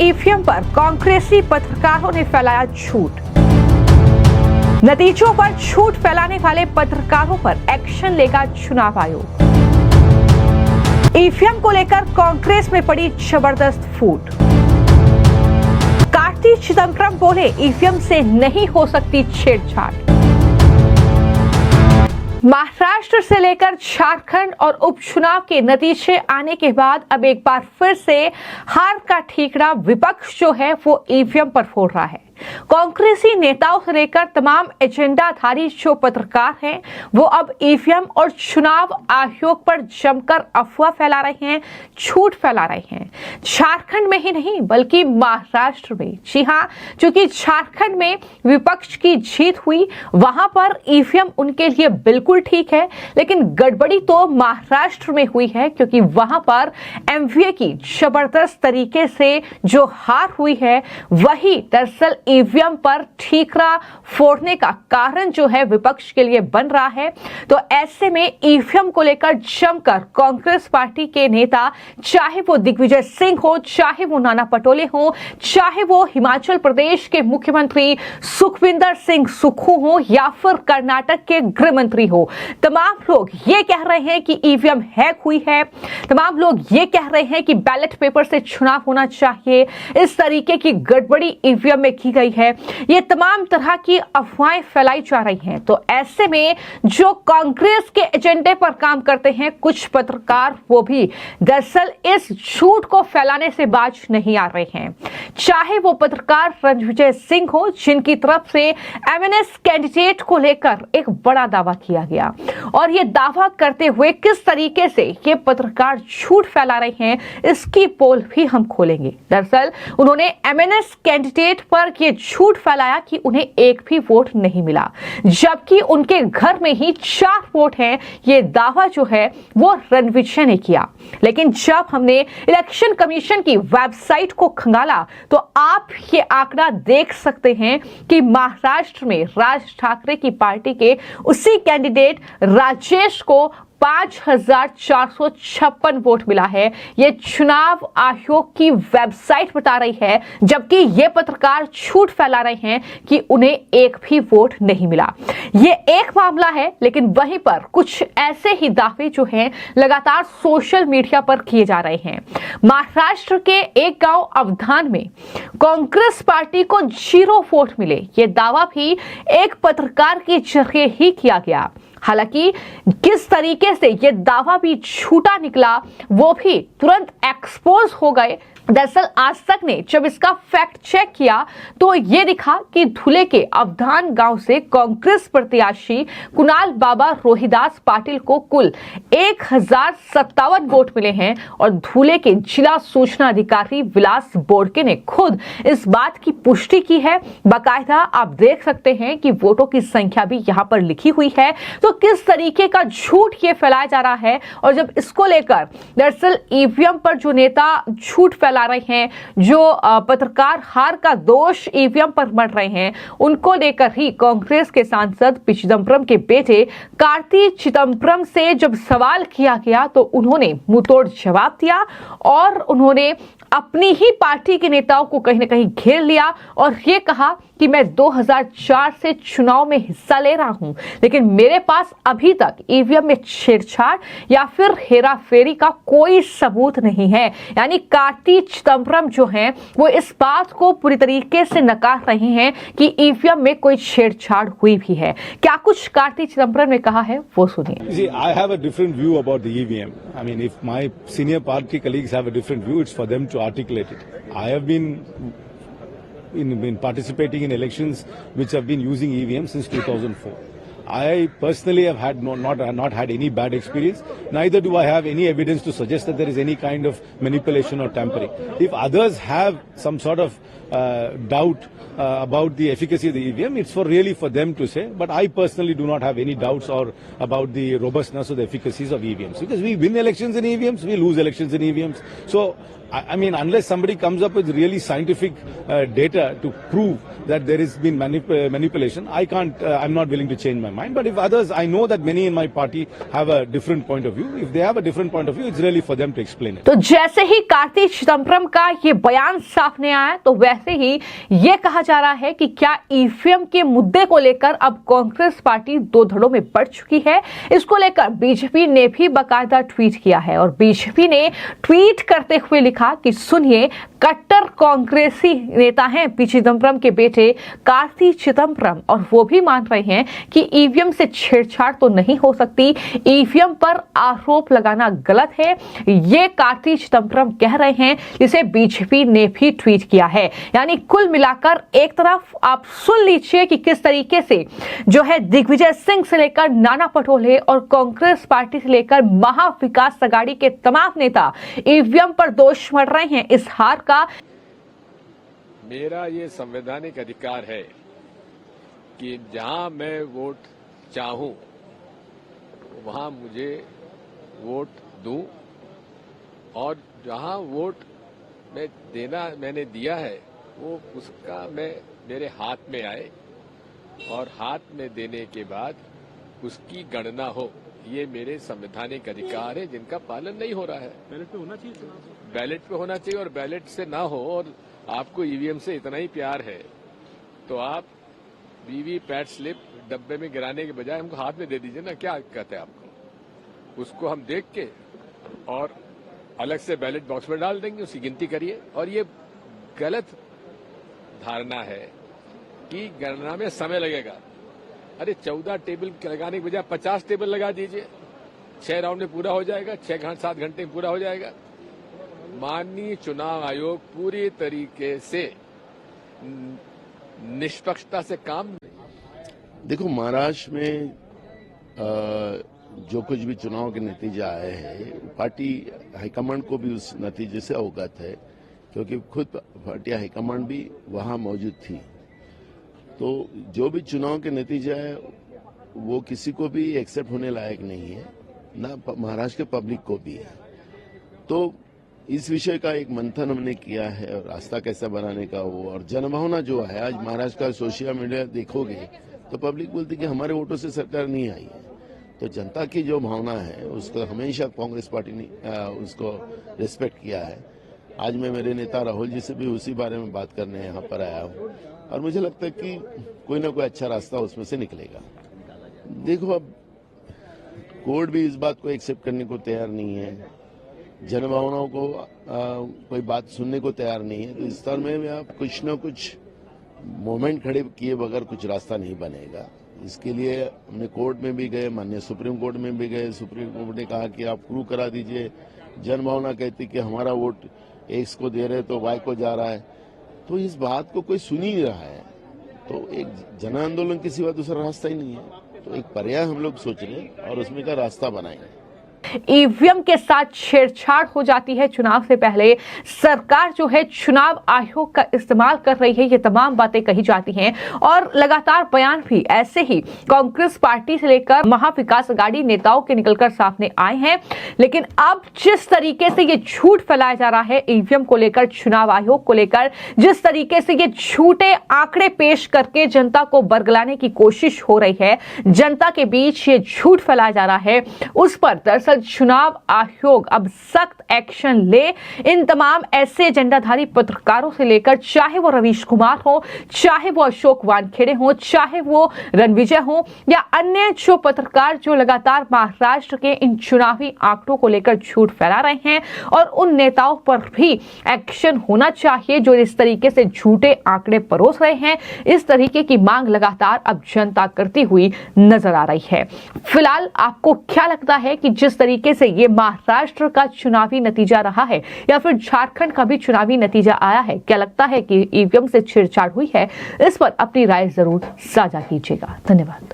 EVM पर कांग्रेसी पत्रकारों ने फैलाया झूठ। नतीजों पर झूठ फैलाने वाले पत्रकारों पर एक्शन लेगा चुनाव आयोग। ईवीएम को लेकर कांग्रेस में पड़ी जबरदस्त फूट। कार्ति चिदंबरम बोले ईवीएम से नहीं हो सकती छेड़छाड़। महाराष्ट्र से लेकर झारखंड और उपचुनाव के नतीजे आने के बाद अब एक बार फिर से हार का ठीकरा विपक्ष जो है वो ईवीएम पर फोड़ रहा है। कांग्रेसी नेताओं से लेकर तमाम एजेंडाधारी जो पत्रकार हैं वो अब ईवीएम और चुनाव आयोग पर जमकर अफवाह फैला रहे हैं, झूठ फैला रहे हैं। झारखंड में ही नहीं बल्कि महाराष्ट्र में। जी हां, क्योंकि झारखंड में विपक्ष की जीत हुई, वहां पर ईवीएम उनके लिए बिल्कुल ठीक है, लेकिन गड़बड़ी तो महाराष्ट्र में हुई है क्योंकि वहां पर एमवीए की जबरदस्त तरीके से जो हार हुई है वही दरअसल ईवीएम पर ठीकरा फोड़ने का कारण जो है विपक्ष के लिए बन रहा है। तो ऐसे में ईवीएम को लेकर जमकर कांग्रेस पार्टी के नेता, चाहे वो दिग्विजय सिंह हो, चाहे वो नाना पटोले हो, चाहे वो हिमाचल प्रदेश के मुख्यमंत्री सुखविंदर सिंह सुक्खू हो या फिर कर्नाटक के गृह मंत्री हो, तमाम लोग ये कह रहे हैं कि ईवीएम हैक हुई है। तमाम लोग ये कह रहे हैं कि बैलेट पेपर से चुनाव होना चाहिए, इस तरीके की गड़बड़ी ईवीएम में की गई है। ये तमाम तरह की अफवाहें फैलाई जा रही हैं। तो ऐसे में जो कांग्रेस के एजेंडे पर काम करते हैं कुछ पत्रकार, वो भी दरअसल इस झूठ को फैलाने से बाज नहीं आ रहे हैं। चाहे वो पत्रकार रणविजय सिंह हो, जिनकी तरफ से एमएनएस कैंडिडेट को लेकर एक बड़ा दावा किया गया, और ये दावा करते हुए किस तरीके से ये पत्रकार झूठ फैला रहे हैं इसकी पोल भी हम खोलेंगे। दरअसल उन्होंने एमएनएस कैंडिडेट पर ये झूठ फैलाया कि उन्हें एक भी वोट नहीं मिला, जबकि उनके घर में ही 4 वोट हैं। ये दावा जो है वो रणविजय ने किया। लेकिन जब हमने इलेक्शन कमीशन की वेबसाइट को खंगाला तो आप ये आंकड़ा देख सकते हैं कि महाराष्ट्र में राज ठाकरे की पार्टी के उसी कैंडिडेट राजेश को 5456 वोट मिला है। ये चुनाव आयोग की वेबसाइट बता रही है, जबकि ये पत्रकार झूठ फैला रहे हैं कि उन्हें एक भी वोट नहीं मिला। ये एक मामला है, लेकिन वहीं पर कुछ ऐसे ही दावे जो हैं लगातार सोशल मीडिया पर किए जा रहे हैं। महाराष्ट्र के एक गांव अवधान में कांग्रेस पार्टी को 0 वोट मिले, ये दावा भी एक पत्रकार के जरिए ही किया गया। हालांकि किस तरीके से यह दावा भी झूठा निकला वो भी तुरंत एक्सपोज हो गए। दरअसल आज तक ने जब इसका फैक्ट चेक किया तो ये दिखा कि धुले के अवधान गांव से कांग्रेस प्रत्याशी कुणाल बाबा रोहिदास पाटिल को कुल 1057 वोट मिले हैं, और धुले के जिला सूचना अधिकारी विलास बोड़के ने खुद इस बात की पुष्टि की है। बाकायदा आप देख सकते हैं कि वोटों की संख्या भी यहाँ पर लिखी हुई है। तो किस तरीके का झूठ ये फैलाया जा रहा है, और जब इसको लेकर दरअसल ईवीएम पर जो नेता झूठ फैला रहे हैं, जो पत्रकार हार का दोष ईवीएम पर मढ़ रहे हैं, उनको लेकर ही कांग्रेस के सांसद पी चिदंबरम के बेटे कार्ति चिदंबरम से जब सवाल किया गया तो उन्होंने मुंहतोड़ जवाब दिया, और उन्होंने अपनी ही पार्टी के नेताओं को कहीं ना कहीं घेर लिया और ये कहा कि मैं 2004 से चुनाव में हिस्सा ले रहा हूं, लेकिन मेरे पास अभी तक ईवीएम में छेड़छाड़ या फिर हेराफेरी का कोई सबूत नहीं है। यानी कार्ति चिदंबरम जो हैं वो इस बात को पूरी तरीके से नकार रहे हैं कि ईवीएम में कोई छेड़छाड़ हुई भी है। क्या कुछ कार्ति चिदंबरम ने कहा है वो सुनिए। I have a different view about the EVM. I mean, if my senior party colleagues have a different view, it's for them to articulate it. I have been participating in elections which have been using EVM since 2004. I personally have had not had any bad experience. Neither do I have any evidence to suggest that there is any kind of manipulation or tampering. If others have some sort of doubt about the efficacy of the EVM. It's really for them to say. But I personally do not have any doubts or about the robustness or the efficacies of EVMs, because we win elections in EVMs, we lose elections in EVMs. So I mean, unless somebody comes up with really scientific data to prove that there has been manipulation, I can't. I'm not willing to change my mind. But if others, I know that many in my party have a different point of view. If they have a different point of view, it's really for them to explain it. तो जैसे ही कार्ति चिदम्बरम का ये बयान सामने आया, तो वैसे ही ये कहा जा रहा है कि क्या ईवीएम के मुद्दे को लेकर अब कांग्रेस पार्टी दो धड़ों में बढ़ चुकी है। इसको लेकर बीजेपी ने भी बाकायदा ट्वीट किया है और बीजेपी ने ट्वीट करते हुए लिखा कि सुनिए, कट्टर कांग्रेसी नेता हैं पी चिदम्बरम के बेटे कार्ति चिदम्बरम और वो भी मान रहे हैं कि ईवीएम से छेड़छाड़ तो नहीं हो सकती। ईवीएम पर आरोप लगाना गलत है, ये कार्ति चिदम्बरम कह रहे हैं, जिसे बीजेपी ने भी ट्वीट किया है। यानी कुल मिलाकर एक तरफ आप सुन लीजिए कि किस तरीके से जो है दिग्विजय सिंह से लेकर नाना पटोले और कांग्रेस पार्टी से लेकर महाविकास अघाड़ी के तमाम नेता ईवीएम पर दोष मढ़ रहे हैं इस हार का। मेरा ये संवैधानिक अधिकार है कि जहां मैं वोट चाहूं वहां मुझे वोट दूं, और जहां वोट मैंने दिया है वो उसका मेरे हाथ में आए और हाथ में देने के बाद उसकी गणना हो। ये मेरे संवैधानिक अधिकार है जिनका पालन नहीं हो रहा है। बैलेट पे होना चाहिए, बैलेट पे होना चाहिए, और बैलेट से ना हो और आपको ईवीएम से इतना ही प्यार है तो आप वीवीपैट स्लिप डब्बे में गिराने के बजाय हमको हाथ में दे दीजिए ना। क्या कहते हैं आपको, उसको हम देख के और अलग से बैलेट बॉक्स में डाल देंगे, उसकी गिनती करिए। और ये गलत धारणा है कि गणना में समय लगेगा। अरे 14 टेबल लगाने के बजाय 50 टेबल लगा दीजिए, 6 राउंड में पूरा हो जाएगा, 6-7 घंटे में पूरा हो जाएगा। माननीय चुनाव आयोग पूरी तरीके से निष्पक्षता से काम। देखो, महाराष्ट्र में जो कुछ भी चुनाव के नतीजे आए हैं, पार्टी हाईकमांड को भी उस नतीजे से अवगत है, क्योंकि खुद पार्टी हाईकमांड भी वहां मौजूद थी। तो जो भी चुनाव के नतीजे है वो किसी को भी एक्सेप्ट होने लायक नहीं है, ना महाराष्ट्र के पब्लिक को भी है। तो इस विषय का एक मंथन हमने किया है और रास्ता कैसा बनाने का वो, और जनभावना जो है, आज महाराष्ट्र का सोशल मीडिया देखोगे तो पब्लिक बोलती कि हमारे वोटों से सरकार नहीं आई है। तो जनता की जो भावना है उसको हमेशा कांग्रेस पार्टी ने उसको रिस्पेक्ट किया है। आज मैं मेरे नेता राहुल जी से भी उसी बारे में बात करने यहाँ पर आया हूँ और मुझे लगता है कि कोई ना कोई अच्छा रास्ता उसमें से निकलेगा। देखो, अब कोर्ट भी इस बात को एक्सेप्ट करने को तैयार नहीं है, जनभावनाओं को कोई बात सुनने को तैयार नहीं है। तो इस स्तर में आप कुछ न कुछ मोमेंट खड़े किए बगैर कुछ रास्ता नहीं बनेगा। इसके लिए हमने कोर्ट में भी गए, माननीय सुप्रीम कोर्ट में भी गए। सुप्रीम कोर्ट ने कहा कि आप प्रूव करा दीजिए। जनभावना कहती कि हमारा वोट एक्स को दे रहे तो वाई को जा रहा है। तो इस बात को कोई सुन ही नहीं रहा है। तो एक जन आंदोलन के सिवा दूसरा रास्ता ही नहीं है। तो एक पर्याय हम लोग सोच रहे हैं और उसमें का रास्ता बनाएंगे। ईवीएम के साथ छेड़छाड़ हो जाती है चुनाव से पहले, सरकार जो है चुनाव आयोग का इस्तेमाल कर रही है, ये तमाम बातें कही जाती हैं और लगातार बयान भी ऐसे ही कांग्रेस पार्टी से लेकर महाविकास अघाड़ी नेताओं के निकलकर सामने आए हैं। लेकिन अब जिस तरीके से ये झूठ फैलाया जा रहा है ईवीएम को लेकर, चुनाव आयोग को लेकर, जिस तरीके से ये झूठे आंकड़े पेश करके जनता को बरगलाने की कोशिश हो रही है, जनता के बीच ये झूठ फैलाया जा रहा है, उस पर दरअसल चुनाव आयोग अब सख्त एक्शन ले। इन तमाम ऐसे एजेंडाधारी पत्रकारों से लेकर, चाहे वो रवीश कुमार हो, चाहे वो अशोक वानखेड़े हो, चाहे वो रणविजय हो या अन्य जो पत्रकार जो लगातार महाराष्ट्र के इन चुनावी आंकड़ों को लेकर झूठ फैला रहे हैं, और उन नेताओं पर भी एक्शन होना चाहिए जो इस तरीके से झूठे आंकड़े परोस रहे हैं। इस तरीके की मांग लगातार अब जनता करती हुई नजर आ रही है। फिलहाल आपको क्या लगता है कि जिस तरीके से ये महाराष्ट्र का चुनावी नतीजा रहा है या फिर झारखंड का भी चुनावी नतीजा आया है, क्या लगता है कि ईवीएम से छेड़छाड़ हुई है? इस पर अपनी राय जरूर साझा कीजिएगा। धन्यवाद।